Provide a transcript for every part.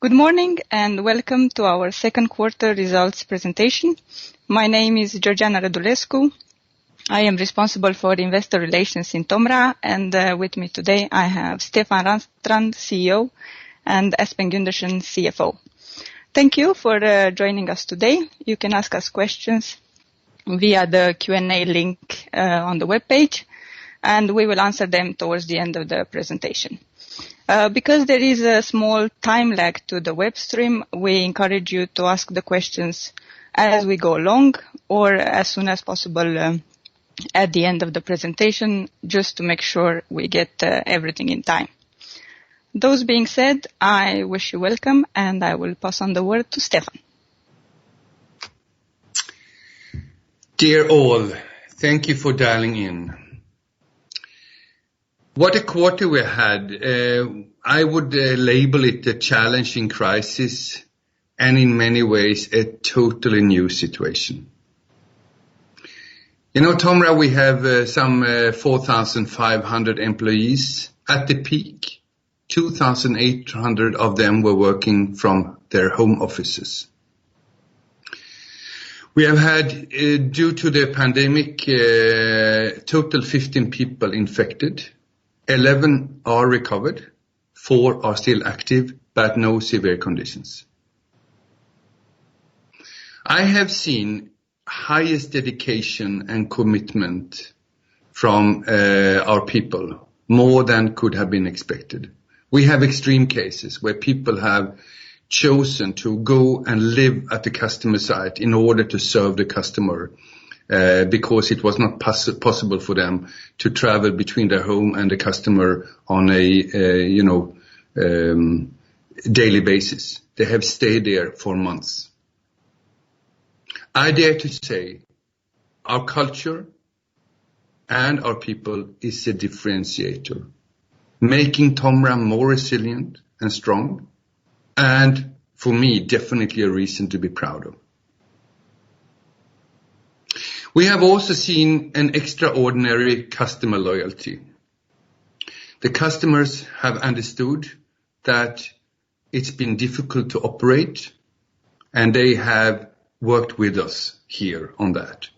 Good morning and welcome to our second quarter results presentation. My name is Georgiana Radulescu. I am responsible for investor relations in Tomra, and with me today I have Stefan Ranstrand, CEO, and Espen Gundersen, CFO. Thank you for joining us today. You can ask us questions via the Q&A link on the webpage, and we will answer them towards the end of the presentation. Because there is a small time lag to the web stream, we encourage you to ask the questions as we go along or as soon as possible at the end of the presentation, just to make sure we get everything in time. Those being said, I wish you welcome, and I will pass on the word to Stefan. Dear all, thank you for dialing in. What a quarter we had. I would label it a challenging crisis and in many ways a totally new situation. You know, Tomra, we have some 4,500 employees. At the peak, 2,800 of them were working from their home offices. We have had, due to the pandemic, total 15 people infected. 11 are recovered, 4 are still active, but no severe conditions. I have seen highest dedication and commitment from our people, more than could have been expected. We have extreme cases where people have chosen to go and live at the customer site in order to serve the customer, because it was not possible for them to travel between their home and the customer on a daily basis. They have stayed there for months. I dare to say our culture and our people is a differentiator, making Tomra more resilient and strong, and for me, definitely a reason to be proud of. We have also seen an extraordinary customer loyalty. The customers have understood that it's been difficult to operate, and they have worked with us here on that.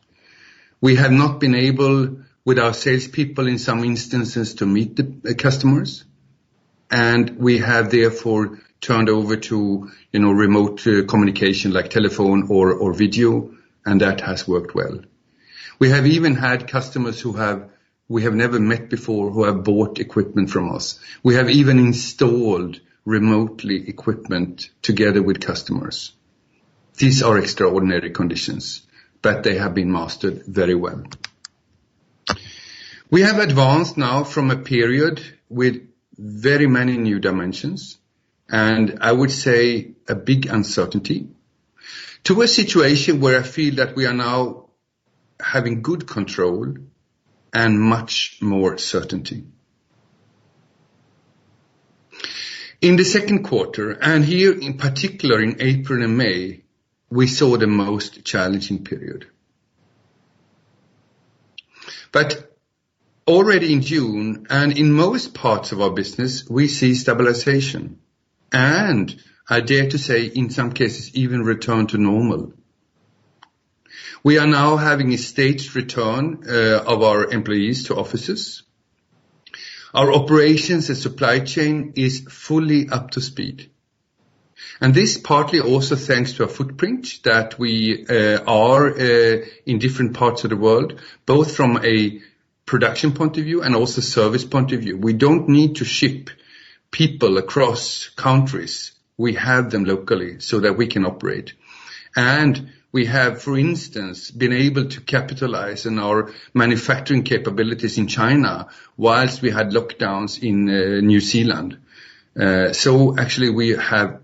We have not been able, with our salespeople in some instances, to meet the customers, and we have therefore turned over to remote communication like telephone or video, and that has worked well. We have even had customers we have never met before who have bought equipment from us. We have even installed remotely equipment together with customers. These are extraordinary conditions, but they have been mastered very well. We have advanced now from a period with very many new dimensions, and I would say a big uncertainty, to a situation where I feel that we are now having good control and much more certainty. In the second quarter, and here in particular in April and May, we saw the most challenging period. But already in June and in most parts of our business, we see stabilization. And I dare to say, in some cases, even return to normal. We are now having a staged return of our employees to offices. Our operations and supply chain is fully up to speed. And this partly also thanks to our footprint that we are in different parts of the world, both from a production point of view and also service point of view. We don't need to ship people across countries. We have them locally so that we can operate. And we have, for instance, been able to capitalize on our manufacturing capabilities in China whilst we had lockdowns in New Zealand. So actually we have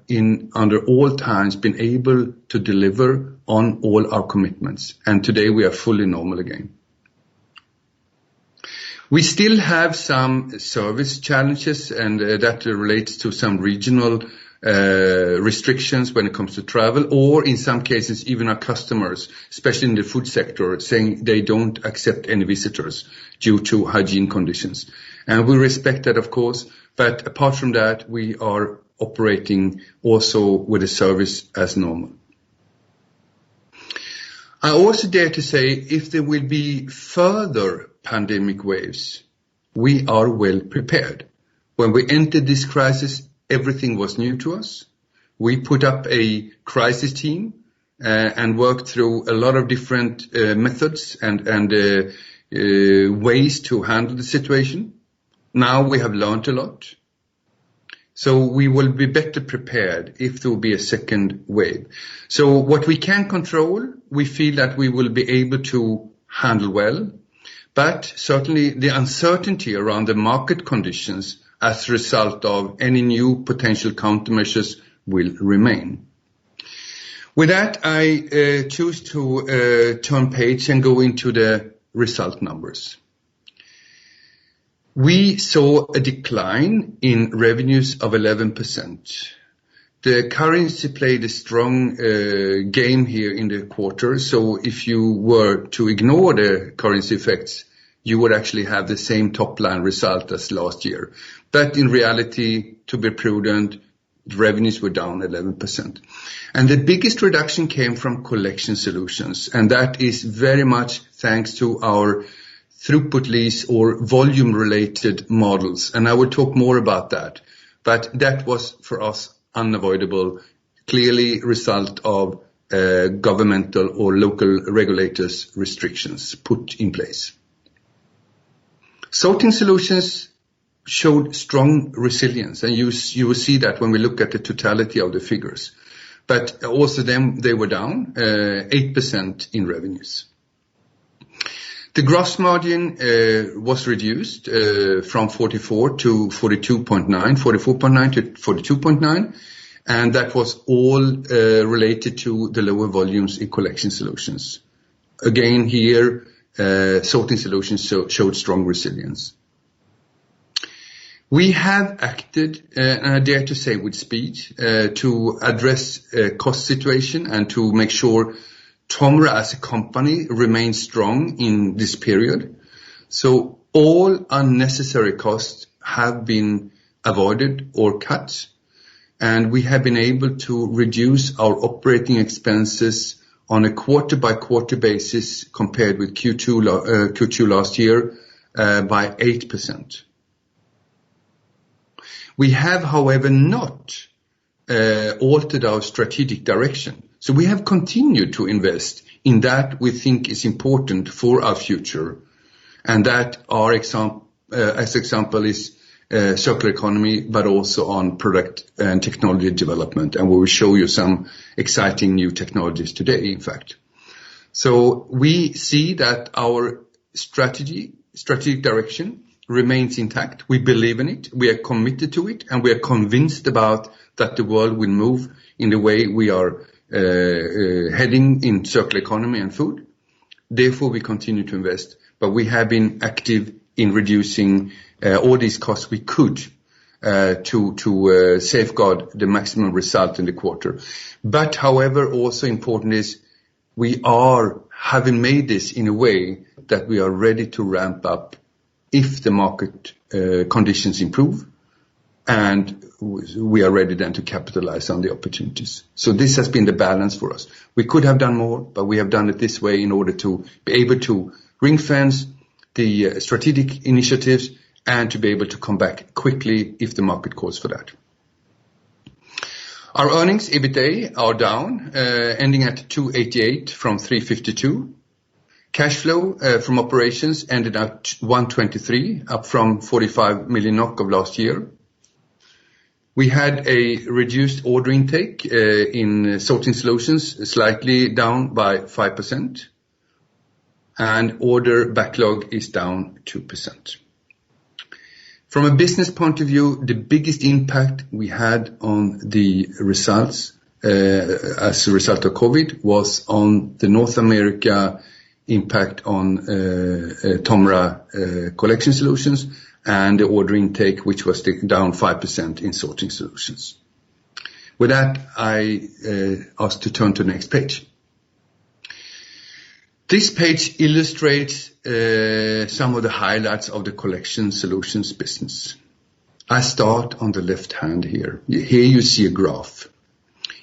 under all times been able to deliver on all our commitments. And today we are fully normal again. We still have some service challenges, and that relates to some regional restrictions when it comes to travel, or in some cases even our customers, especially in the food sector, saying they don't accept any visitors due to hygiene conditions. And we respect that, of course, but apart from that, we are operating also with a service as normal. I also dare to say if there will be further pandemic waves, we are well prepared. When we entered this crisis, everything was new to us. We put up a crisis team and worked through a lot of different methods and ways to handle the situation. Now we have learned a lot. So we will be better prepared if there will be a second wave. So what we can control, we feel that we will be able to handle well. But certainly the uncertainty around the market conditions as a result of any new potential countermeasures will remain. With that, I choose to turn page and go into the result numbers. We saw a decline in revenues of 11%. The currency played a strong game here in the quarter, so if you were to ignore the currency effects, you would actually have the same top-line result as last year. But in reality, to be prudent, the revenues were down 11%. And the biggest reduction came from collection solutions, and that is very much thanks to our throughput lease or volume-related models. And I will talk more about that. But that was, for us, unavoidable, clearly result of governmental or local regulators' restrictions put in place. Sorting solutions showed strong resilience, and you will see that when we look at the totality of the figures. But also they were down 8% in revenues. The gross margin was reduced from 44 to 42.9, 44.9 to 42.9, and that was all related to the lower volumes in collection solutions. Again, here, sorting solutions showed strong resilience. We have acted, and I dare to say with speed, to address cost situation and to make sure Tomra as a company remains strong in this period. So all unnecessary costs have been avoided or cut, and we have been able to reduce our operating expenses on a quarter-by-quarter basis compared with Q2 last year by 8%. We have, however, not altered our strategic direction. So we have continued to invest in that we think is important for our future, and that our example is circular economy, but also on product and technology development, and we will show you some exciting new technologies today, in fact. So we see that our strategic direction remains intact. We believe in it, we are committed to it, and we are convinced about that the world will move in the way we are heading in circular economy and food. Therefore, we continue to invest, but we have been active in reducing all these costs we could to safeguard the maximum result in the quarter. But however, also important is we are having made this in a way that we are ready to ramp up if the market conditions improve, and we are ready then to capitalize on the opportunities. So this has been the balance for us. We could have done more, but we have done it this way in order to be able to ring fence the strategic initiatives and to be able to come back quickly if the market calls for that. Our earnings, EBITDA, are down, ending at 288 from 352. Cash flow from operations ended at 123, up from 45 million NOK of last year. We had a reduced order intake in sorting solutions, slightly down by 5%, and order backlog is down 2%. From a business point of view, the biggest impact we had on the results as a result of COVID was on the North America impact on Tomra collection solutions, and the order intake, which was down 5% in sorting solutions. With that, I ask to turn to the next page. This page illustrates some of the highlights of the collection solutions business. I start on the left hand here. Here you see a graph.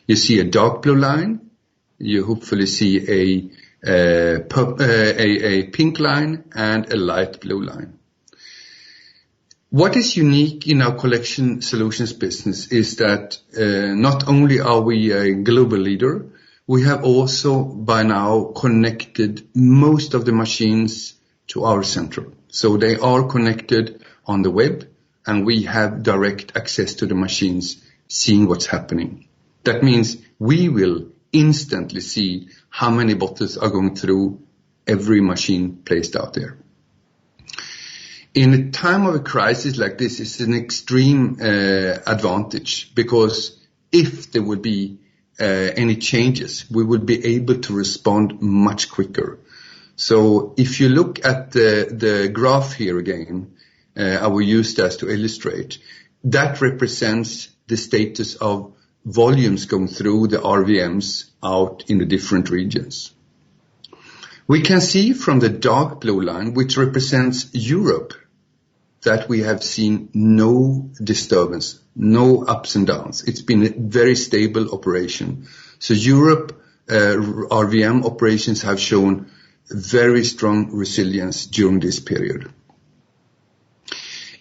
You see a dark blue line. You hopefully see a pink line and a light blue line. What is unique in our collection solutions business is that not only are we a global leader, we have also by now connected most of the machines to our center. So they are connected on the web, and we have direct access to the machines, seeing what's happening. That means we will instantly see how many bottles are going through every machine placed out there. In a time of a crisis like this, it's an extreme advantage, because if there would be any changes, we would be able to respond much quicker. So if you look at the graph here again, I will use that to illustrate. That represents the status of volumes going through the RVMs out in the different regions. We can see from the dark blue line, which represents Europe, that we have seen no disturbance, no ups and downs. It's been a very stable operation. So Europe RVM operations have shown very strong resilience during this period.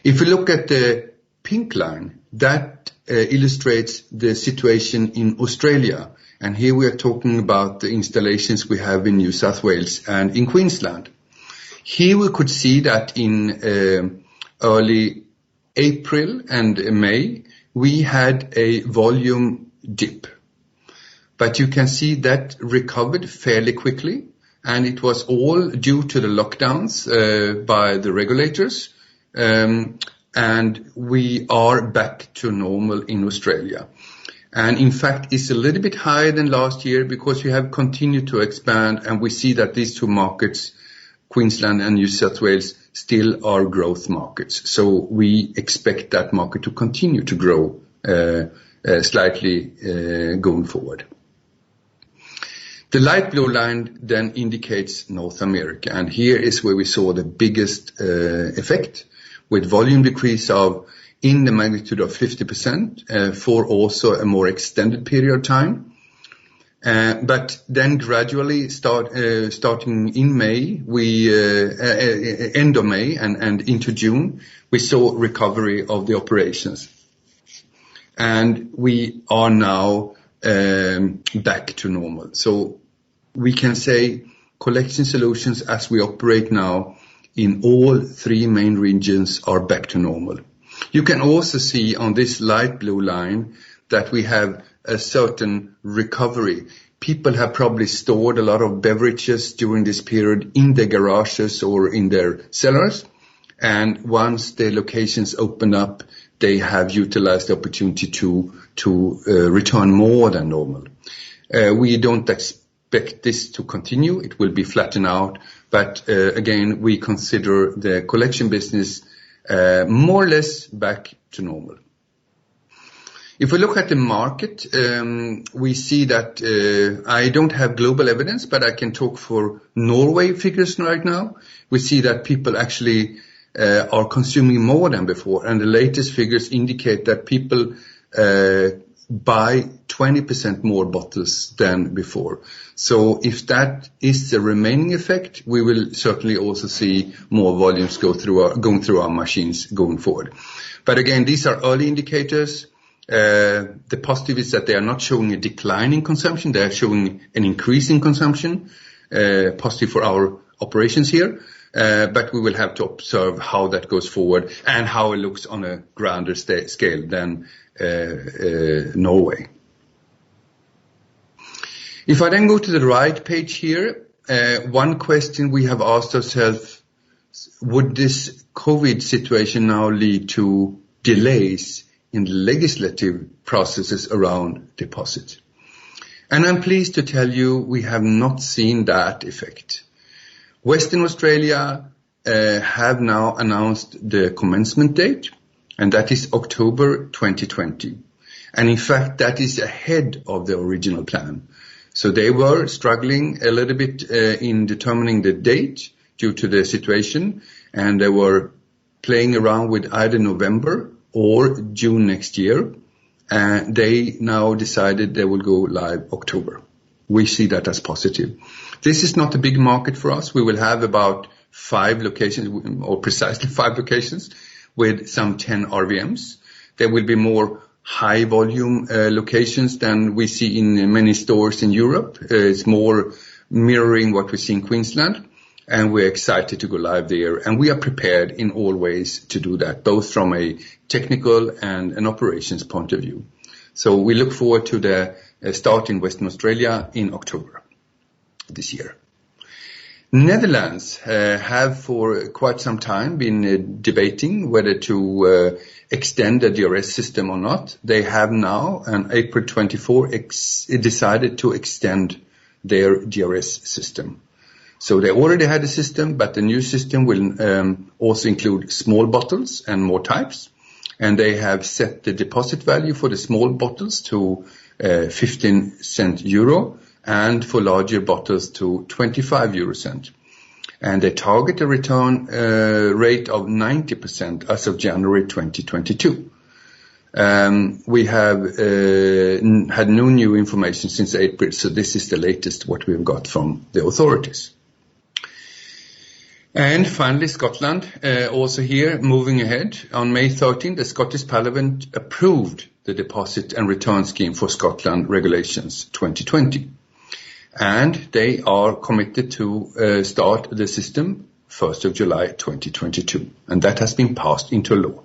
If we look at the pink line, that illustrates the situation in Australia. And here we are talking about the installations we have in New South Wales and in Queensland. Here we could see that in early April and May, we had a volume dip. But you can see that recovered fairly quickly, and it was all due to the lockdowns by the regulators. And we are back to normal in Australia. And in fact, it's a little bit higher than last year because we have continued to expand, and we see that these two markets, Queensland and New South Wales, still are growth markets. So we expect that market to continue to grow slightly going forward. The light blue line then indicates North America, and here is where we saw the biggest effect, with volume decrease of in the magnitude of 50% for also a more extended period of time. But then gradually starting in May, end of May and into June, we saw recovery of the operations. And we are now back to normal. So we can say collection solutions as we operate now in all three main regions are back to normal. You can also see on this light blue line that we have a certain recovery. People have probably stored a lot of beverages during this period in their garages or in their cellars. And once the locations open up, they have utilized the opportunity to return more than normal. We don't expect this to continue. It will be flattened out. But again, we consider the collection business more or less back to normal. If we look at the market, we see that I don't have global evidence, but I can talk for Norway figures right now. We see that people actually are consuming more than before, and the latest figures indicate that people buy 20% more bottles than before. So if that is the remaining effect, we will certainly also see more volumes going through our machines going forward. But again, these are early indicators. The positive is that they are not showing a decline in consumption. They are showing an increase in consumption, positive for our operations here. But we will have to observe how that goes forward and how it looks on a grander scale than Norway. If I then go to the right page here, one question we have asked ourselves, would this COVID situation now lead to delays in the legislative processes around deposit? And I'm pleased to tell you we have not seen that effect. Western Australia have now announced the commencement date, and that is October 2020. And in fact, that is ahead of the original plan. So they were struggling a little bit in determining the date due to the situation, and they were playing around with either November or June next year. And they now decided they will go live October. We see that as positive. This is not a big market for us. We will have about 5 locations, or precisely 5 locations, with some 10 RVMs. There will be more high volume locations than we see in many stores in Europe. It's more mirroring what we see in Queensland, and we're excited to go live there. And we are prepared in all ways to do that, both from a technical and an operations point of view. So we look forward to the start in Western Australia in October this year. Netherlands have for quite some time been debating whether to extend the DRS system or not. They have now, on April 24, decided to extend their DRS system. So they already had a system, but the new system will also include small bottles and more types. And they have set the deposit value for the small bottles to 15 cent euro, and for larger bottles to 25 euro cent. And they target a return rate of 90% as of January 2022. We have had no new information since April, so this is the latest what we've got from the authorities. And finally, Scotland, also here, moving ahead. On May 13, the Scottish Parliament approved the deposit and return scheme for Scotland Regulations 2020. And they are committed to start the system 1st of July 2022. And that has been passed into law.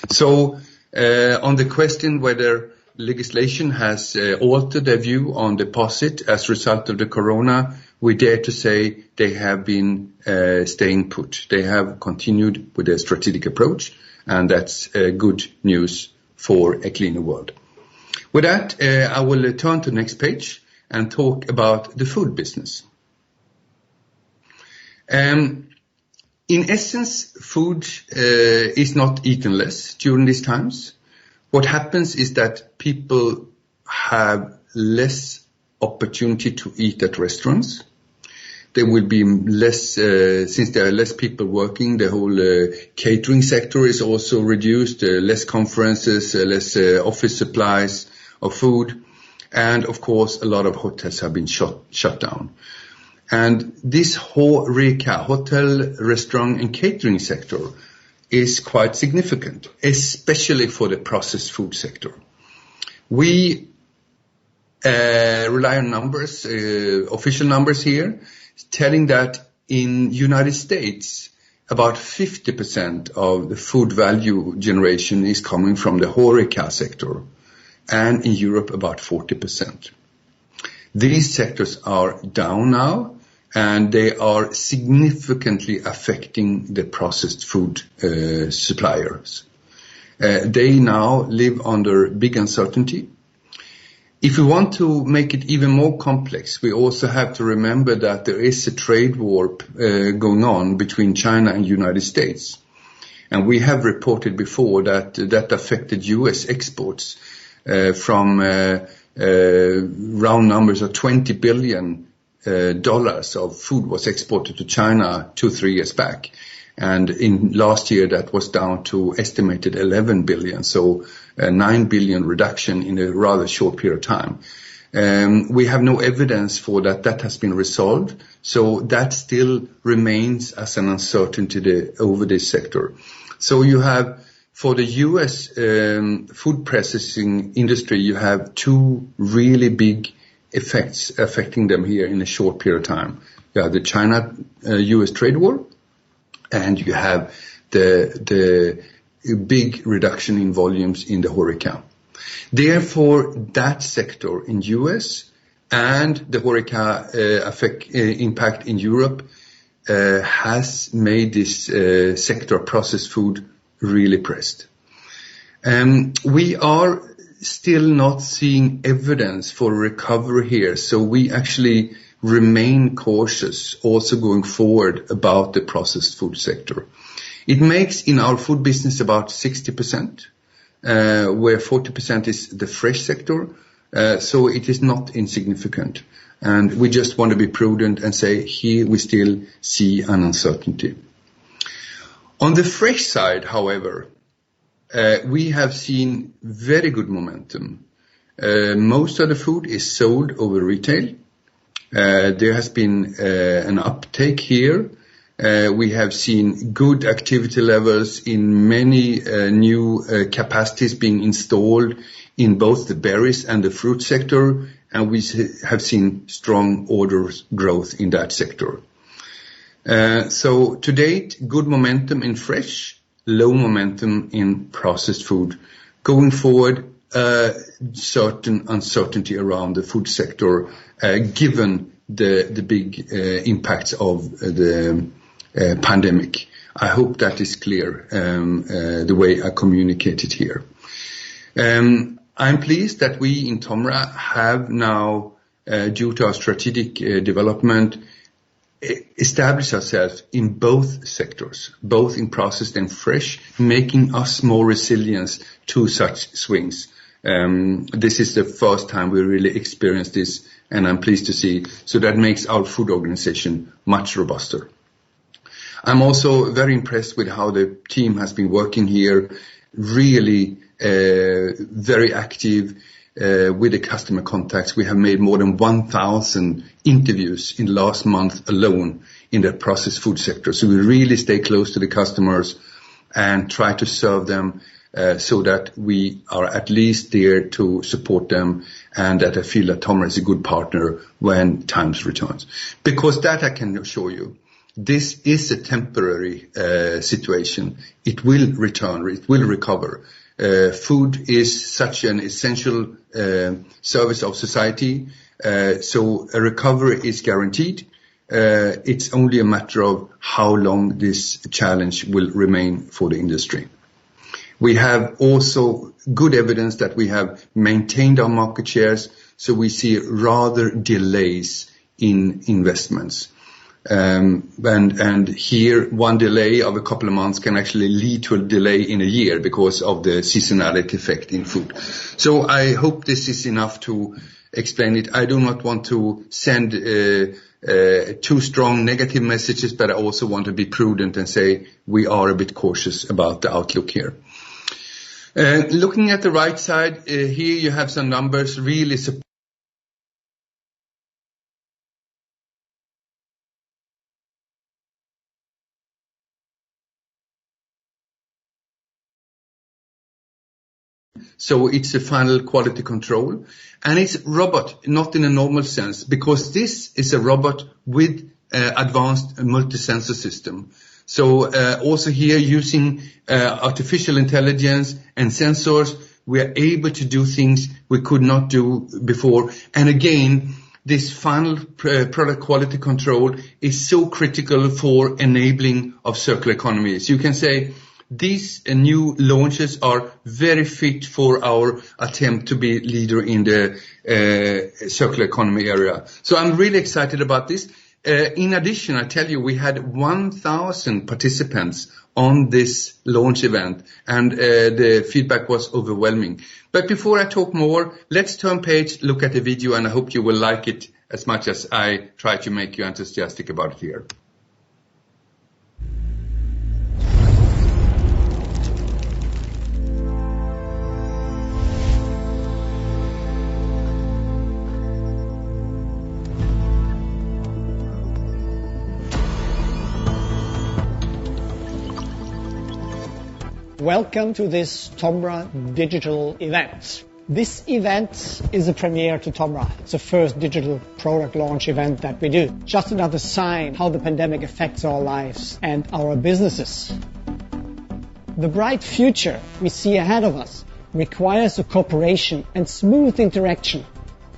So on the question whether legislation has altered their view on deposit as a result of the corona, we dare to say they have been staying put. They have continued with their strategic approach, and that's good news for a cleaner world. With that, I will turn to the next page and talk about the food business. In essence, food is not eaten less during these times. What happens is that people have less opportunity to eat at restaurants. There will be less, since there are less people working, the whole catering sector is also reduced, less conferences, less office supplies of food. And of course, a lot of hotels have been shut down. And this HoReCa, hotel, restaurant and catering sector, is quite significant, especially for the processed food sector. We rely on numbers, official numbers here, telling that in United States, about 50% of the food value generation is coming from the HoReCa sector, and in Europe about 40%. These sectors are down now, and they are significantly affecting the processed food suppliers. They now live under big uncertainty. If we want to make it even more complex, we also have to remember that there is a trade war going on between China and United States. And we have reported before that that affected U.S. exports from round numbers of $20 billion of food was exported to China 2-3 years back. And in last year that was down to estimated 11 billion, so a 9 billion reduction in a rather short period of time. We have no evidence for that has been resolved, so that still remains as an uncertainty over this sector. So you have, for the U.S. food processing industry, you have 2 really big effects affecting them here in a short period of time. You have the China-U.S. trade war, and you have the big reduction in volumes in the HoReCa. Therefore, that sector in U.S. and the HoReCa impact in Europe has made this sector of processed food really pressed. We are still not seeing evidence for recovery here, so we actually remain cautious also going forward about the processed food sector. It makes in our food business about 60%, where 40% is the fresh sector, so it is not insignificant. And we just want to be prudent and say here we still see an uncertainty. On the fresh side, however, we have seen very good momentum. Most of the food is sold over retail. There has been an uptake here. We have seen good activity levels in many new capacities being installed in both the berries and the fruit sector, and we have seen strong orders growth in that sector. So to date, good momentum in fresh, low momentum in processed food. Going forward, certain uncertainty around the food sector, given the big impacts of the pandemic. I hope that is clear, the way I communicated here. I'm pleased that we in Tomra have now, due to our strategic development, established ourselves in both sectors, both in processed and fresh, making us more resilient to such swings. This is the first time we really experienced this, and I'm pleased to see. So that makes our food organization much robuster. I'm also very impressed with how the team has been working here, really very active with the customer contacts. We have made more than 1,000 interviews in last month alone in the processed food sector. So we really stay close to the customers and try to serve them so that we are at least there to support them, and that I feel that Tomra is a good partner when times returns. Because that I can assure you, this is a temporary situation. It will return, it will recover. Food is such an essential service of society, so a recovery is guaranteed. It's only a matter of how long this challenge will remain for the industry. We have also good evidence that we have maintained our market shares, so we see rather delays in investments. And here one delay of a couple of months can actually lead to a delay in a year because of the seasonality effect in food. So I hope this is enough to explain it. I do not want to send too strong negative messages, but I also want to be prudent and say we are a bit cautious about the outlook here. Looking at the right side, here you have some numbers really So it's a final quality control, and it's robot, not in a normal sense, because this is a robot with advanced multi-sensor system. So also here using artificial intelligence and sensors, we are able to do things we could not do before. And again, this final product quality control is so critical for enabling of circular economy. So you can say these new launches are very fit for our attempt to be leader in the circular economy area. So I'm really excited about this. In addition, I tell you, we had 1,000 participants on this launch event, and the feedback was overwhelming. But before I talk more, let's turn page, look at the video, and I hope you will like it as much as I try to make you enthusiastic about it here. Welcome to this Tomra digital event. This event is a premiere to Tomra. It's the first digital product launch event that we do. Just another sign how the pandemic affects our lives and our businesses. The bright future we see ahead of us requires the cooperation and smooth interaction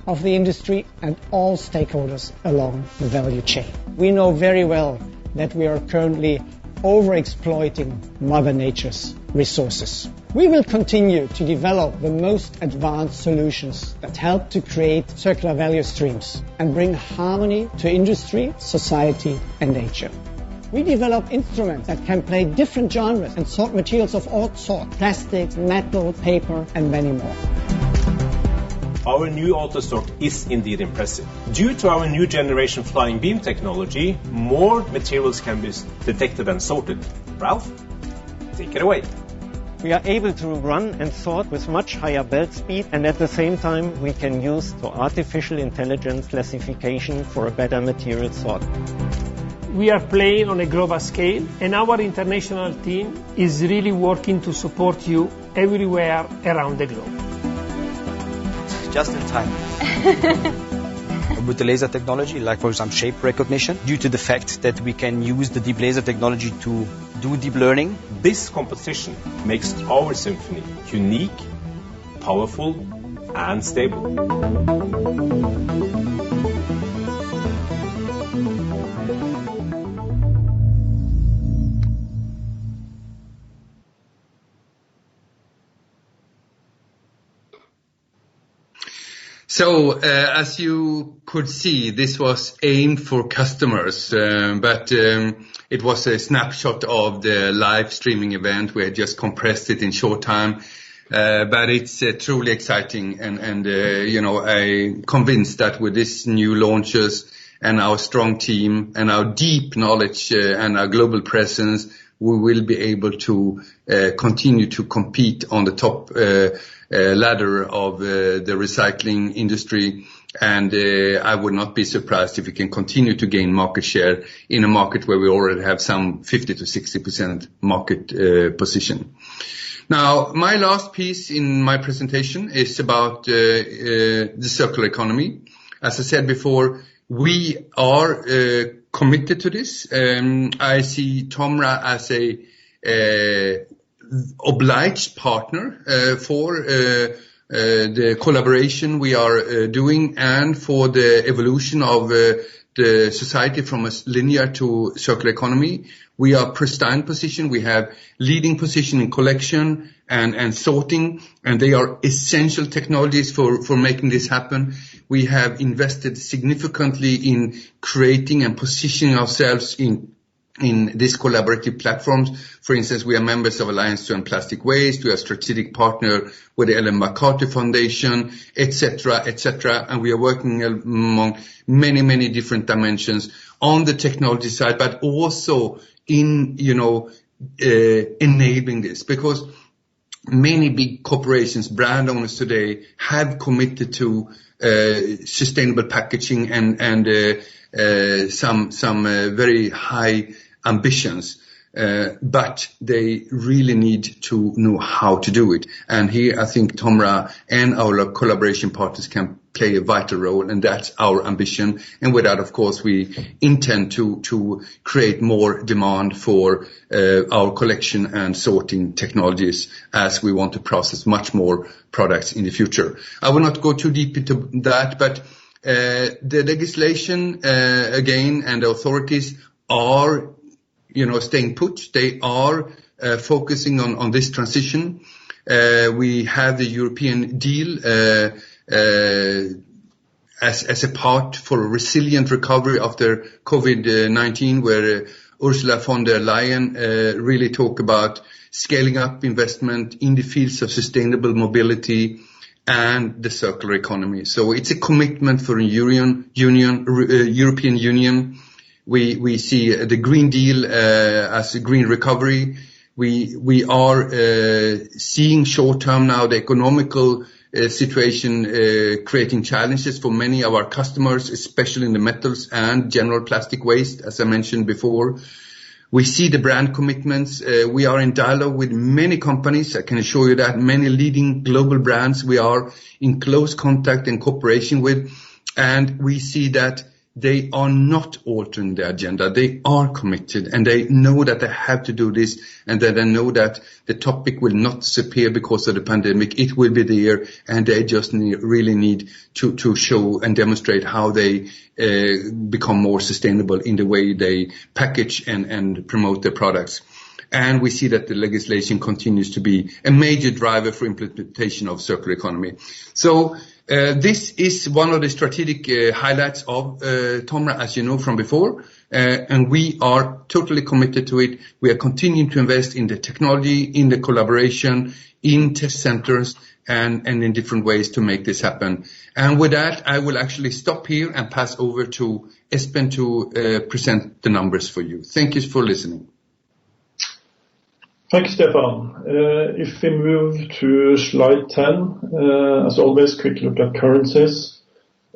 of the industry and all stakeholders along the value chain. We know very well that we are currently overexploiting Mother Nature's resources. We will continue to develop the most advanced solutions that help to create circular value streams and bring harmony to industry, society, and nature. We develop instruments that can play different genres and sort materials of all sorts: plastics, metal, paper, and many more. Our new AutoStock is indeed impressive. Due to our new generation flying beam technology, more materials can be detected and sorted. Ralph, take it away. We are able to run and sort with much higher belt speed, and at the same time we can use the artificial intelligence classification for a better material sort. We are playing on a global scale, and our international team is really working to support you everywhere around the globe. Just in time. With the laser technology, like for example shape recognition, due to the fact that we can use the deep laser technology to do deep learning. This composition makes our symphony unique, powerful, and stable. So, as you could see, this was aimed for customers, but it was a snapshot of the live streaming event. We had just compressed it in short time, but it's truly exciting, and I'm convinced that with this new launches and our strong team and our deep knowledge and our global presence, we will be able to continue to compete on the top ladder of the recycling industry, and I would not be surprised if we can continue to gain market share in a market where we already have some 50 to 60% market position. Now, my last piece in my presentation is about the circular economy. As I said before, we are committed to this. I see Tomra as a obliged partner for the collaboration we are doing and for the evolution of the society from a linear to circular economy. We are pristine position. We have leading position in collection and sorting, and they are essential technologies for making this happen. We have invested significantly in creating and positioning ourselves in these collaborative platforms. For instance, we are members of Alliance to End Plastic Waste. We are a strategic partner with the Ellen MacArthur Foundation, etc., and we are working among many, many different dimensions on the technology side, but also in, enabling this, because many big corporations, brand owners today have committed to sustainable packaging and some very high ambitions, but they really need to know how to do it. And here I think Tomra and our collaboration partners can play a vital role, and that's our ambition. And with that, of course, we intend to create more demand for our collection and sorting technologies, as we want to process much more products in the future. I will not go too deep into that, but the legislation again and the authorities are staying put. They are focusing on this transition. We have the European deal as a part for a resilient recovery after COVID-19, where Ursula von der Leyen really talk about scaling up investment in the fields of sustainable mobility and the circular economy. So it's a commitment for the European Union. We see the Green Deal as a green recovery. We are seeing short term now the economical situation creating challenges for many of our customers, especially in the metals and general plastic waste, as I mentioned before. We see the brand commitments. We are in dialogue with many companies. I can assure you that many leading global brands we are in close contact and cooperation with, and we see that they are not altering the agenda. They are committed, and they know that they have to do this, and that they know that the topic will not disappear because of the pandemic. It will be there, and they just really need to show and demonstrate how they become more sustainable in the way they package and promote their products. And we see that the legislation continues to be a major driver for implementation of circular economy. So this is one of the strategic highlights of Tomra, as you know from before, and we are totally committed to it. We are continuing to invest in the technology, in the collaboration, in test centers, and in different ways to make this happen. And with that, I will actually stop here and pass over to Espen to present the numbers for you. Thank you for listening. Thank you, Stefan. If we move to slide 10, as always, quick look at currencies.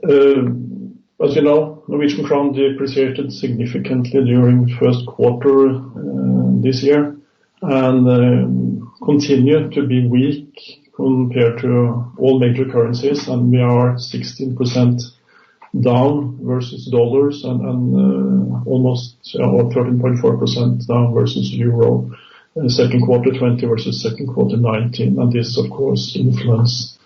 As you know, Norwegian krone depreciated significantly during first quarter this year and continue to be weak compared to all major currencies, and we are 16% down versus dollars and almost 13.4% down versus euro. Second quarter 20 versus second quarter 19, and this of course influence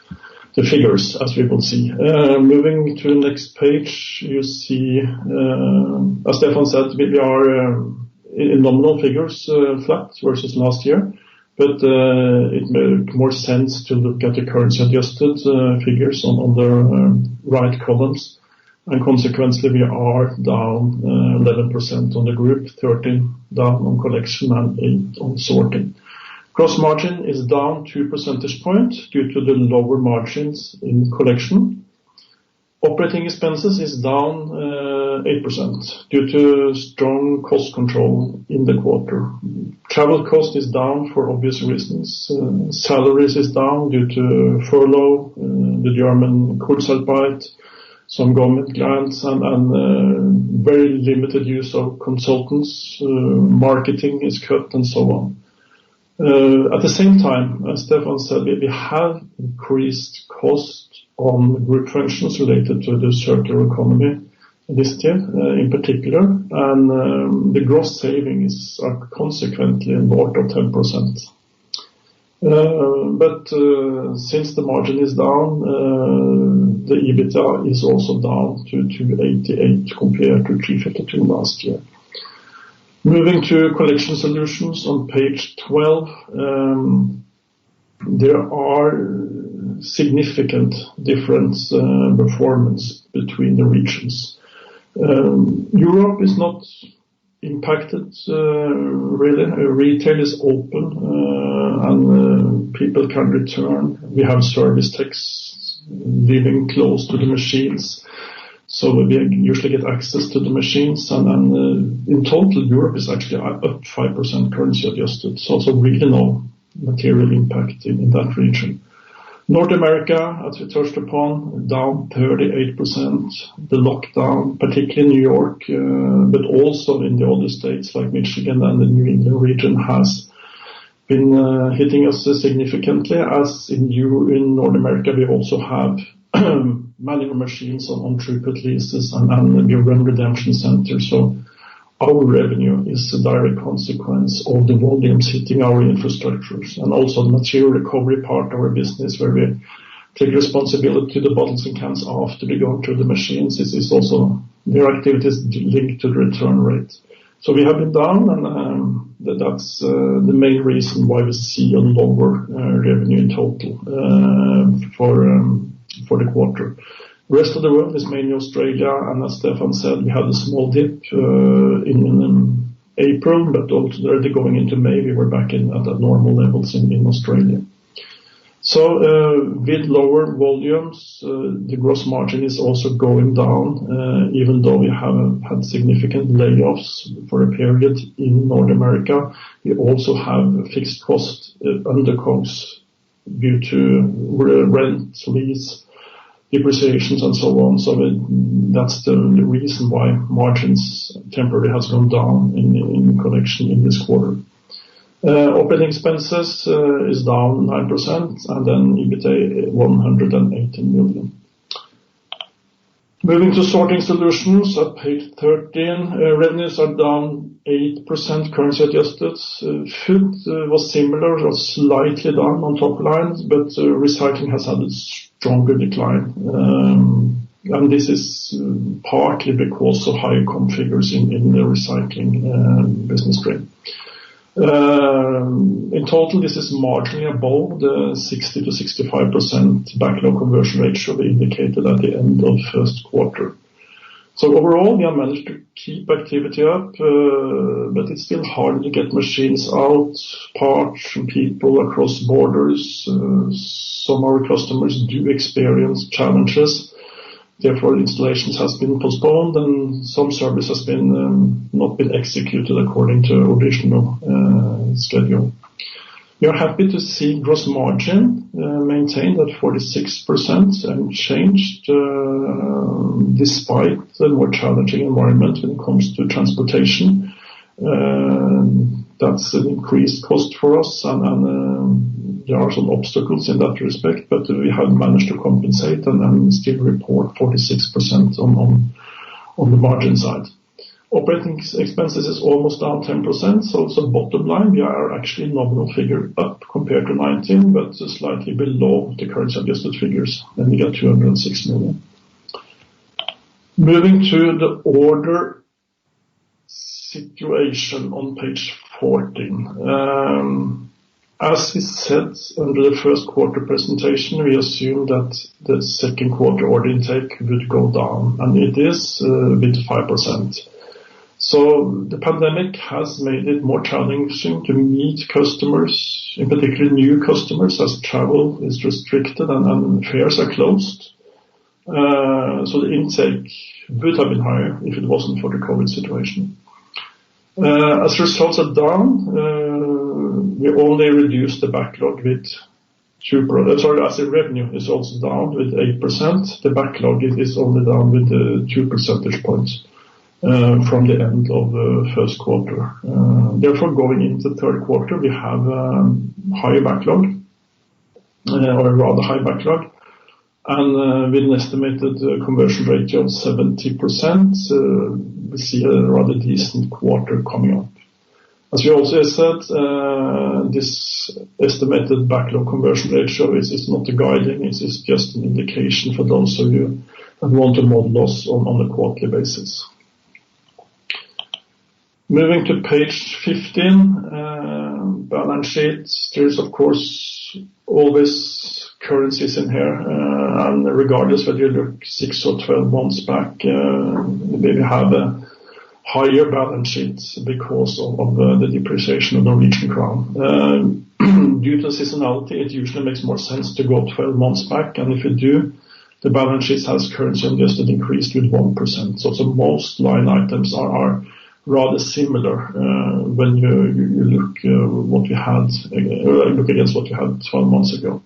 the figures as we will see. Moving to the next page, you see, as Stefan said, we are in nominal figures flat versus last year, but it makes more sense to look at the currency adjusted figures on the right columns. And consequently, we are down 11% on the group, 13 down on collection, and 8 on sorting. Gross margin is down 2 percentage points due to the lower margins in collection. Operating expenses is down 8% due to strong cost control in the quarter. Travel cost is down for obvious reasons. Salaries is down due to furlough, the German Kurzarbeit, some government grants, and very limited use of consultants. Marketing is cut and so on. At the same time, as Stefan said, we have increased cost on group functions related to the circular economy initiative in particular, and the gross savings are consequently north of 10%. But since the margin is down, the EBITDA is also down to 288 compared to 352 last year. Moving to collection solutions on page 12, there are significant difference performance between the regions. Europe is not impacted really. Retail is open and people can return. We have service techs living close to the machines, so we usually get access to the machines, and in total Europe is actually up 5% currency adjusted, so really no material impact in that region. North America, as we touched upon, down 38%. The lockdown, particularly in New York, but also in the other states like Michigan and the New England region, has been hitting us significantly. As in North America, we also have manual machines on throughput leases and we run redemption centers. So our revenue is a direct consequence of the volumes hitting our infrastructures, and also the material recovery part of our business, where we take responsibility to the bottles and cans after they go through the machines. This is also their activities linked to the return rate. So we have been down, and that's the main reason why we see a lower revenue in total for the quarter. The rest of the world is mainly Australia, and as Stefan said, we had a small dip in April, but already going into May, we were back at normal levels in Australia. So with lower volumes, the gross margin is also going down, even though we have had significant layoffs for a period in North America. We also have fixed cost under costs due to rent, lease, depreciations and so on. So that's the reason why margins temporarily has gone down in collection in this quarter. Operating expenses is down 9%, and then EBITDA 118 million. Moving to sorting solutions at page 13, revenues are down 8% currency adjusted. Food was similar, or slightly down on top lines, but recycling has had a stronger decline. And this is partly because of higher comp figures in the recycling business stream. In total, this is marginally above the 60 to 65% backlog conversion ratio we indicated at the end of first quarter. So overall, we have managed to keep activity up, but it's still hard to get machines out, parts and people across borders. Some of our customers do experience challenges. therefore installations has been postponed and some service has been not been executed according to original schedule. We are happy to see gross margin maintained at 46% and changed despite the more challenging environment when it comes to transportation. That's an increased cost for us, and there are some obstacles in that respect, but we have managed to compensate and still report 46% on the margin side. Operating expenses is almost down 10%, so bottom line, we are actually nominal figure up compared to 19, but slightly below the currency adjusted figures, and we got 206 million. Moving to the order situation on page 14. As we said under the first quarter presentation, we assumed that the second quarter order intake would go down, and it is with 5%. So the pandemic has made it more challenging to meet customers, in particular new customers, as travel is restricted and fairs are closed. So the intake would have been higher if it wasn't for the COVID situation. As results are down, we only reduced the backlog with 2%. As the revenue is also down with 8%, the backlog is only down with 2 percentage points from the end of the first quarter. Therefore, going into the third quarter, we have higher backlog, or a rather high backlog, and with an estimated conversion ratio of 70%, we see a rather decent quarter coming up. As we also said, this estimated backlog conversion ratio is not a guiding, it is just an indication for those of you that want to model us on a quarterly basis. Moving to page 15, balance sheet. There is, of course, always currencies in here, and regardless whether you look 6 or 12 months back, we have a higher balance sheet because of the depreciation of the Norwegian crown. Due to seasonality, it usually makes more sense to go 12 months back, and if you do, the balance sheet has currency adjusted increased with 1%. So most line items are rather similar when you look what we had look against what we had 12 months ago.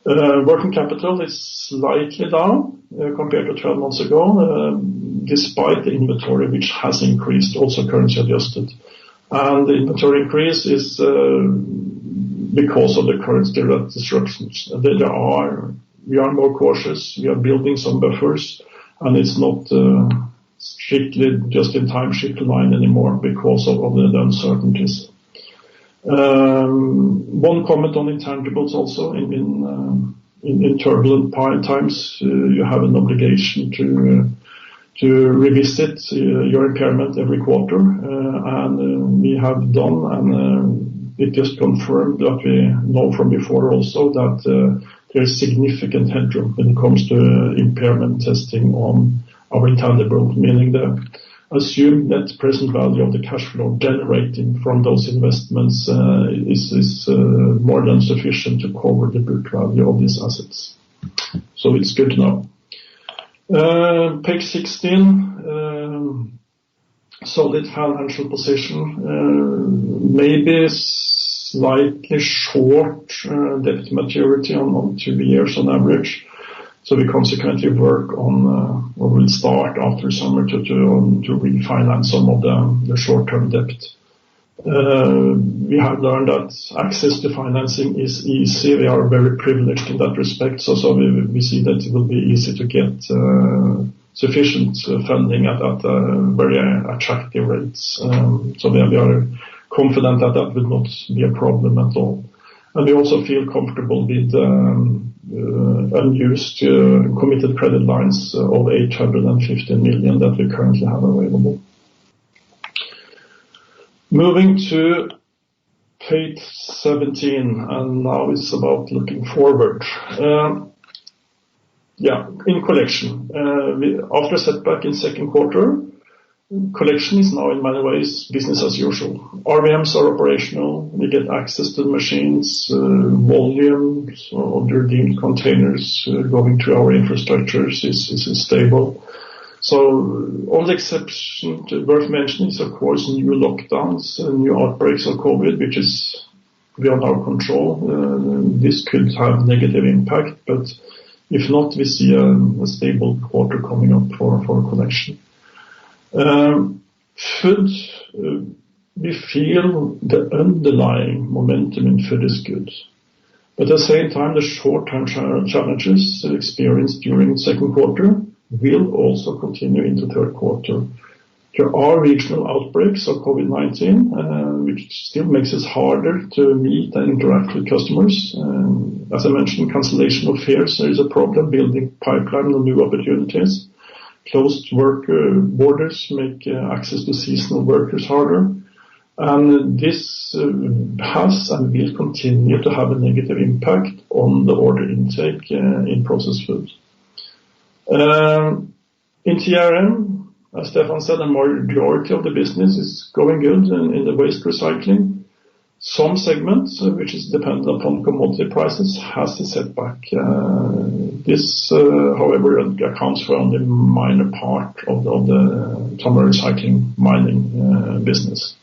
Working capital is slightly down compared to 12 months ago, despite the inventory which has increased, also currency adjusted. And the inventory increase is because of the currency disruptions. We are more cautious. We are building some buffers, and it's not strictly just-in-time ship line anymore because of the uncertainties. One comment on intangibles also. In turbulent times, you have an obligation to revisit your impairment every quarter, and we have done, and it just confirmed that we know from before also that there is significant headroom when it comes to impairment testing on our intangible, meaning the assumed net present value of the cash flow generating from those investments is more than sufficient to cover the book value of these assets. So it's good to know. Page 16, solid financial position, maybe slightly short debt maturity on 2 years on average. So we consequently work on, or will start after summer to refinance some of the short-term debt. We have learned that access to financing is easy. We are very privileged in that respect. So we see that it will be easy to get sufficient funding at very attractive rates. So we are confident that will not be a problem at all. And we also feel comfortable with unused committed credit lines of 815 million that we currently have available. Moving to page 17, and now it's about looking forward. In collection, after a setback in second quarter, collection is now in many ways business as usual. RVMs are operational. We get access to the machines, volumes of the redeemed containers going through our infrastructures is stable. So only exception worth mentioning is, of course, new lockdowns, new outbreaks of COVID, which is beyond our control. This could have negative impact, but if not, we see a stable quarter coming up for collection. Food, we feel the underlying momentum in food is good. But at the same time, the short-term challenges experienced during the second quarter will also continue into third quarter. There are regional outbreaks of COVID-19, which still makes it harder to meet and interact with customers. As I mentioned, cancellation of fares is a problem, building pipeline of new opportunities. Closed work borders make access to seasonal workers harder. And this has and will continue to have a negative impact on the order intake in processed food. In TRM, as Stefan said, the majority of the business is going good in the waste recycling. Some segments, which is dependent upon commodity prices, has a setback. This, however, accounts for only a minor part of the Tomra recycling mining business.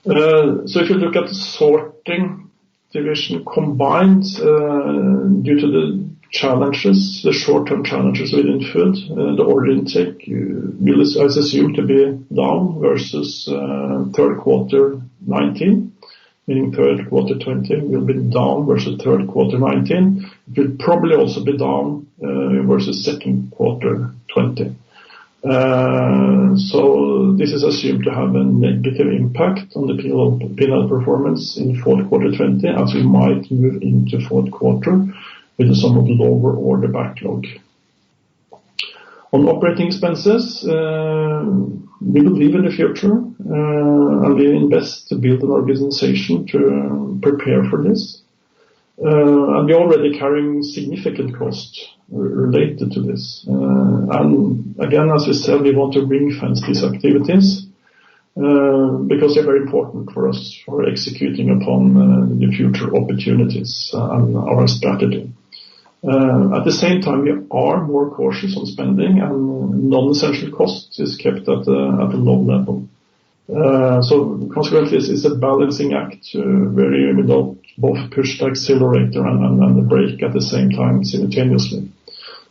So if you look at the sorting division combined, due to the challenges, the short-term challenges within food, the order intake is assumed to be down versus third quarter 19, meaning third quarter 20 will be down versus third quarter 19. It will probably also be down versus second quarter 20. So this is assumed to have a negative impact on the P&L performance in fourth quarter 20, as we might move into fourth quarter with a somewhat lower order backlog. On operating expenses, we believe in the future, and we invest to build an organization to prepare for this. And we're already carrying significant costs related to this. And again, as we said, we want to ring-fence these activities because they're very important for us for executing upon the future opportunities and our strategy. At the same time, we are more cautious on spending, and non-essential costs is kept at a low level. So consequently, it's a balancing act where we don't both push the accelerator and the brake at the same time simultaneously.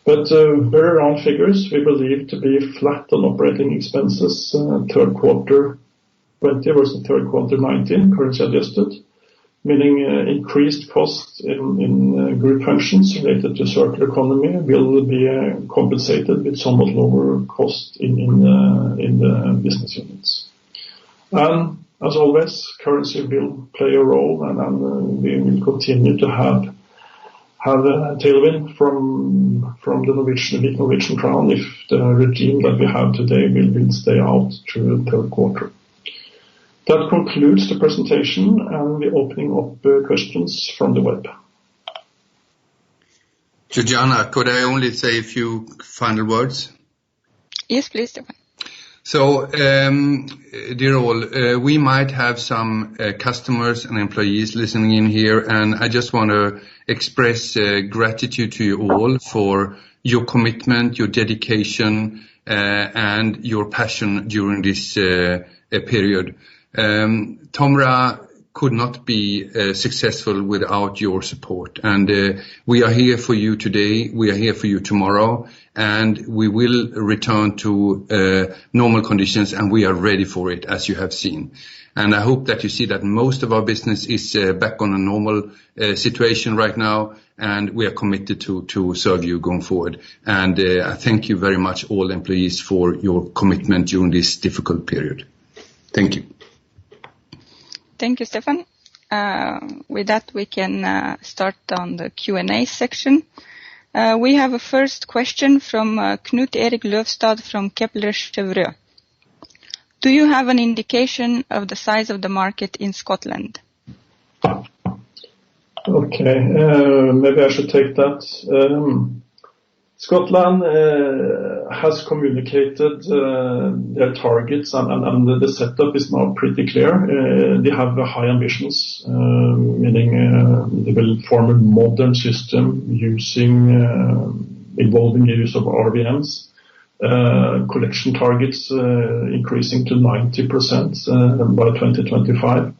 But very round figures, we believe to be flat on operating expenses, third quarter 20 versus third quarter 19, currency adjusted, meaning increased costs in group functions related to circular economy will be compensated with somewhat lower cost in the business units. And as always, currency will play a role, and we will continue to have a tailwind from the weak Norwegian crown if the regime that we have today will stay out through the third quarter. That concludes the presentation, and we're opening up questions from the web. Georgiana, could I only say a few final words? Yes, please, Stefan. So, dear all, we might have some customers and employees listening in here, and I just want to express gratitude to you all for your commitment, your dedication, and your passion during this period. Tomra could not be successful without your support, and we are here for you today, we are here for you tomorrow, and we will return to normal conditions, and we are ready for it, as you have seen. And I hope that you see that most of our business is back on a normal situation right now, and we are committed to serve you going forward. And I thank you very much, all employees, for your commitment during this difficult period. Thank you. Thank you, Stefan. With that, we can start on the Q&A section. We have a first question from Knut Erik Løvstad from Kepler Cheuvreux. Do you have an indication of the size of the market in Scotland? Okay, maybe I should take that. Scotland has communicated their targets, and the setup is now pretty clear. They have high ambitions, meaning they will form a modern system involving the use of RVMs. Collection targets increasing to 90% by 2025.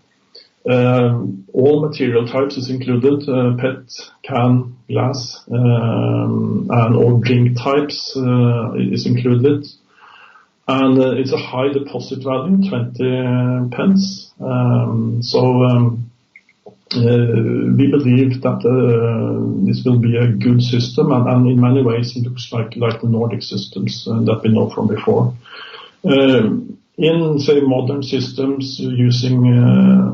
All material types is included, PET, can, glass, and all drink types is included. And it's a high deposit value, 20 pence. We believe that this will be a good system, and in many ways it looks like the Nordic systems that we know from before. In, say, modern systems using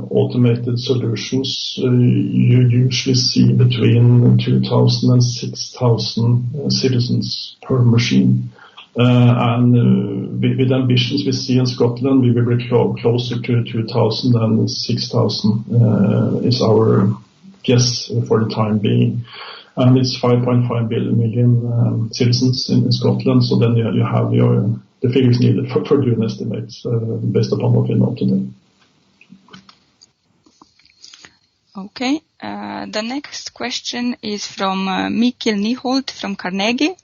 automated solutions, you usually see between 2,000 and 6,000 citizens per machine. With ambitions we see in Scotland, we will be closer to 2,000 than 6,000 is our guess for the time being. And it's 5.5 million citizens in Scotland, so then you have the figures needed for doing estimates based upon what we know today. Okay, the next question is from Mikkel Nyholt from Carnegie.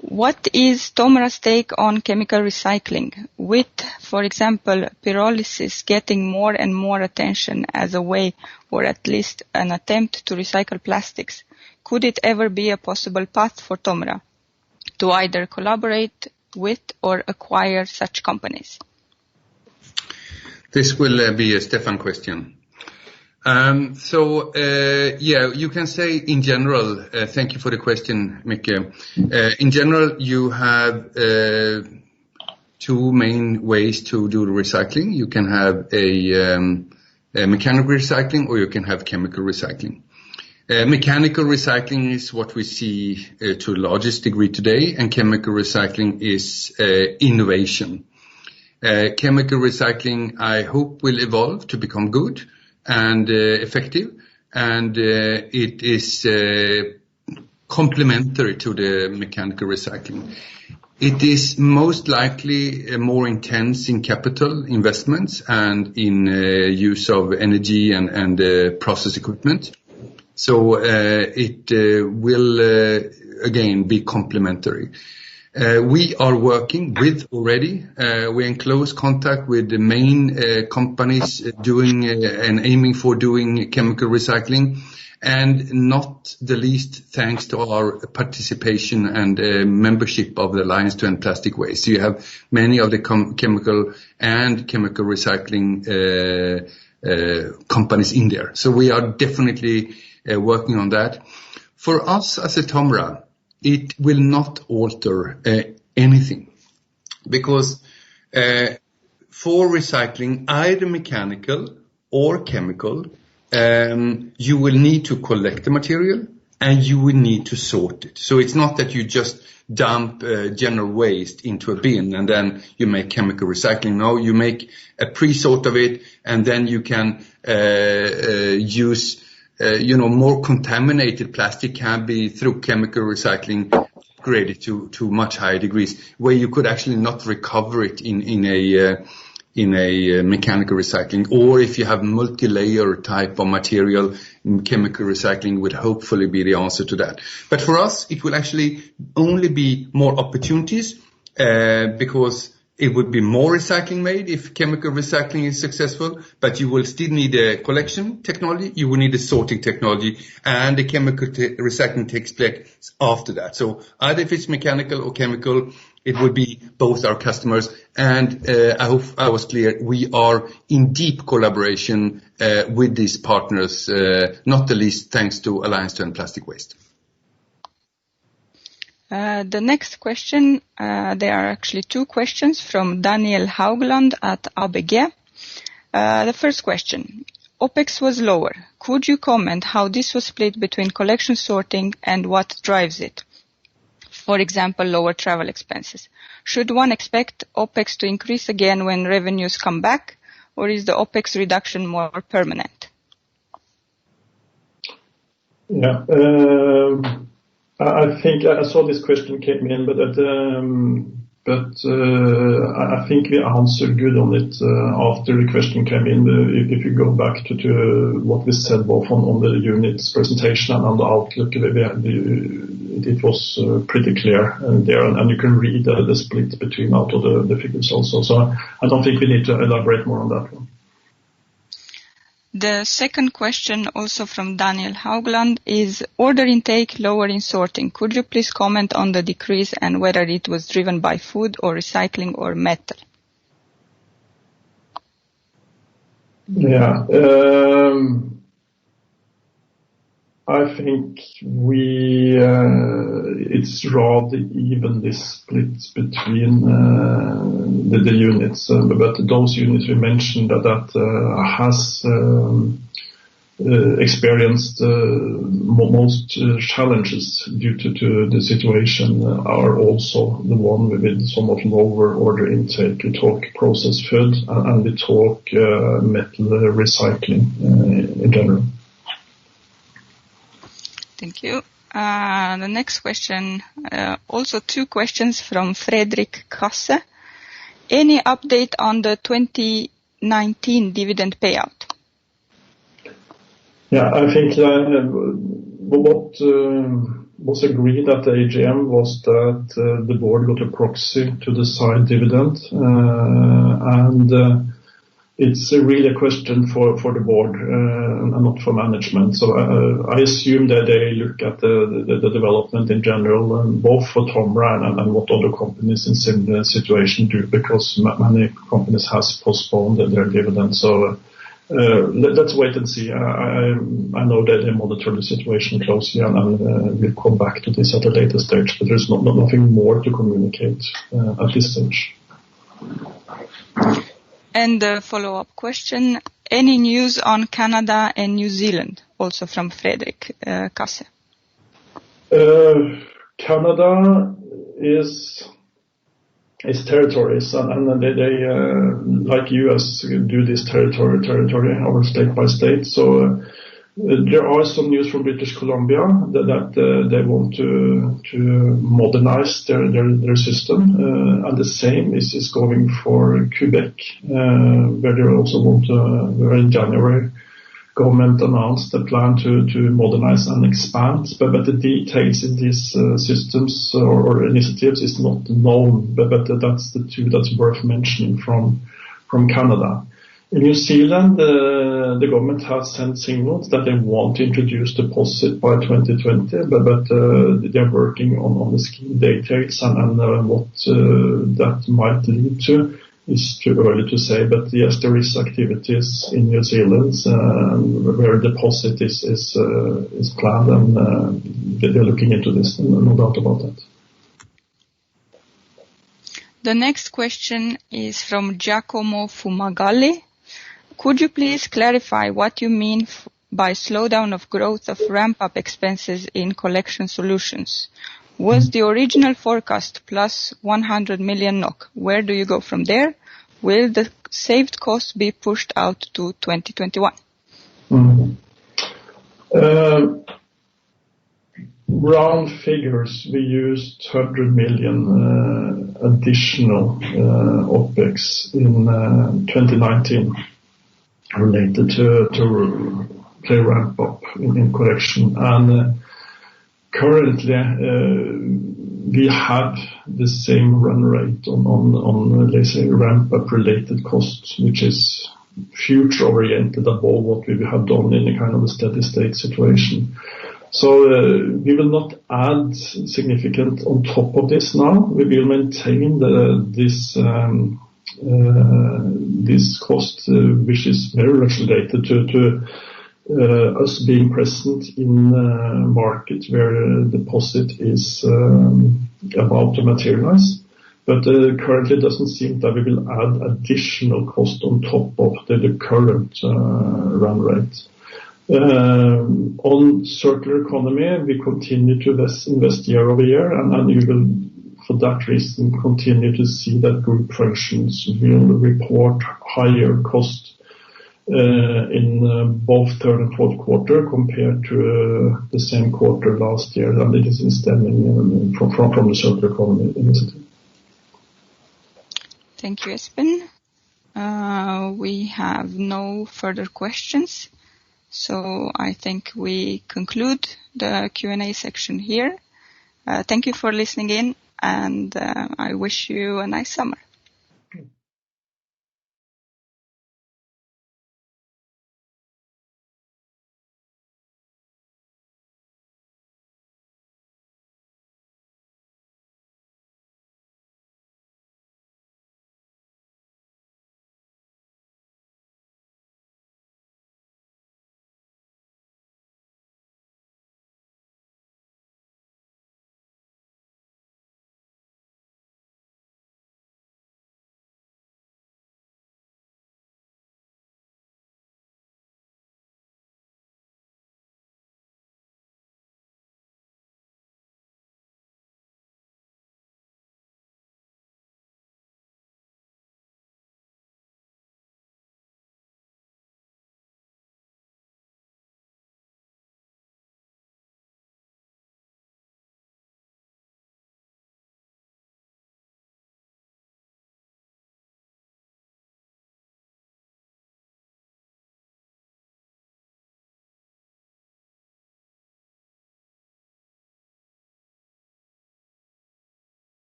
What is Tomra's take on chemical recycling, with, for example, pyrolysis getting more and more attention as a way, or at least an attempt to recycle plastics? Could it ever be a possible path for Tomra to either collaborate with or acquire such companies? This will be a Stefan question. You can say in general, thank you for the question, Mikke. In general, you have two main ways to do the recycling. You can have a mechanical recycling, or you can have chemical recycling. Mechanical recycling is what we see to the largest degree today, and chemical recycling is innovation. Chemical recycling, I hope, will evolve to become good and effective, and it is complementary to the mechanical recycling. It is most likely more intense in capital investments and in use of energy and process equipment. So it will again be complementary. We are working with already. We're in close contact with the main companies doing and aiming for doing chemical recycling, and not the least thanks to our participation and membership of the Alliance to End Plastic Waste. You have many of the chemical recycling companies in there. So we are definitely working on that. For us as a Tomra, it will not alter anything, because for recycling, either mechanical or chemical, you will need to collect the material and you will need to sort it. So it's not that you just dump general waste into a bin and then you make chemical recycling. No, you make a pre-sort of it, and then you can use more contaminated plastic can be through chemical recycling graded to much higher degrees, where you could actually not recover it in a mechanical recycling. Or if you have multi-layer type of material, chemical recycling would hopefully be the answer to that. But for us, it will actually only be more opportunities, because it would be more recycling made if chemical recycling is successful, but you will still need a collection technology, you will need a sorting technology, and the chemical recycling takes place after that. So either if it's mechanical or chemical, it would be both our customers, and I hope I was clear, we are in deep collaboration with these partners, not the least thanks to Alliance to End Plastic Waste. The next question, there are actually two questions from Daniel Haugland at ABG. The first question, OPEX was lower. Could you comment how this was split between collection sorting and what drives it? For example, lower travel expenses. Should one expect OPEX to increase again when revenues come back, or is the OPEX reduction more permanent? Yeah. I think I saw this question came in, but I think we answered good on it after the question came in. If you go back to what we said both on the unit's presentation and on the outlook, it was pretty clear there, and you can read the split between out of the figures also. So I don't think we need to elaborate more on that one. The second question, also from Daniel Haugland, is order intake lower in sorting. Could you please comment on the decrease and whether it was driven by food or recycling or metal? Yeah, I think it's rather evenly split between the units, but those units we mentioned that has experienced most challenges due to the situation are also the one with somewhat lower order intake. We talk processed food and we talk metal recycling in general. Thank you. The next question, also two questions from Fredrik Kasse. Any update on the 2019 dividend payout? Yeah, I think what was agreed at the AGM was that the board got a proxy to decide dividend, and it's really a question for the board and not for management. So I assume that they look at the development in general, both for Tomra and what other companies in similar situation do, because many companies has postponed their dividends. So let's wait and see. I know that they monitor the situation closely and we'll come back to this at a later stage, but there's nothing more to communicate at this stage. And a follow-up question, any news on Canada and New Zealand, also from Fredrik Kasse? Canada is territories, and they like US, do this territory or state by state. So there are some news from British Columbia that they want to modernize their system, and the same is going for Quebec, where they also want where in January government announced a plan to modernize and expand, but the details in these systems or initiatives is not known, but that's the two that's worth mentioning from Canada. In New Zealand, the government has sent signals that they want to introduce deposit by 2020, but they are working on the scheme details and what that might lead to is too early to say. But yes, there is activities in New Zealand where deposit is planned, and they're looking into this, no doubt about that. The next question is from Giacomo Fumagalli. Could you please clarify what you mean by slowdown of growth of ramp-up expenses in collection solutions? Was the original forecast plus 100 million NOK? Where do you go from there? Will the saved costs be pushed out to 2021? Round figures, we used 100 million additional OPEX in 2019 related to play ramp up in collection, and currently we have the same run rate on let's say ramp up related costs, which is future oriented above what we have done in a kind of a steady state situation. So we will not add significant on top of this now. We will maintain this cost, which is very much related to us being present in a market where deposit is about to materialize. But currently it doesn't seem that we will add additional cost on top of the current run rate. On circular economy, we continue to invest year over year, and you will, for that reason, continue to see that group functions will report higher cost in both third and fourth quarter compared to the same quarter last year, and it is stemming from the circular economy initiative. Thank you, Espen. We have no further questions, so I think we conclude the Q&A section here. Thank you for listening in, and I wish you a nice summer.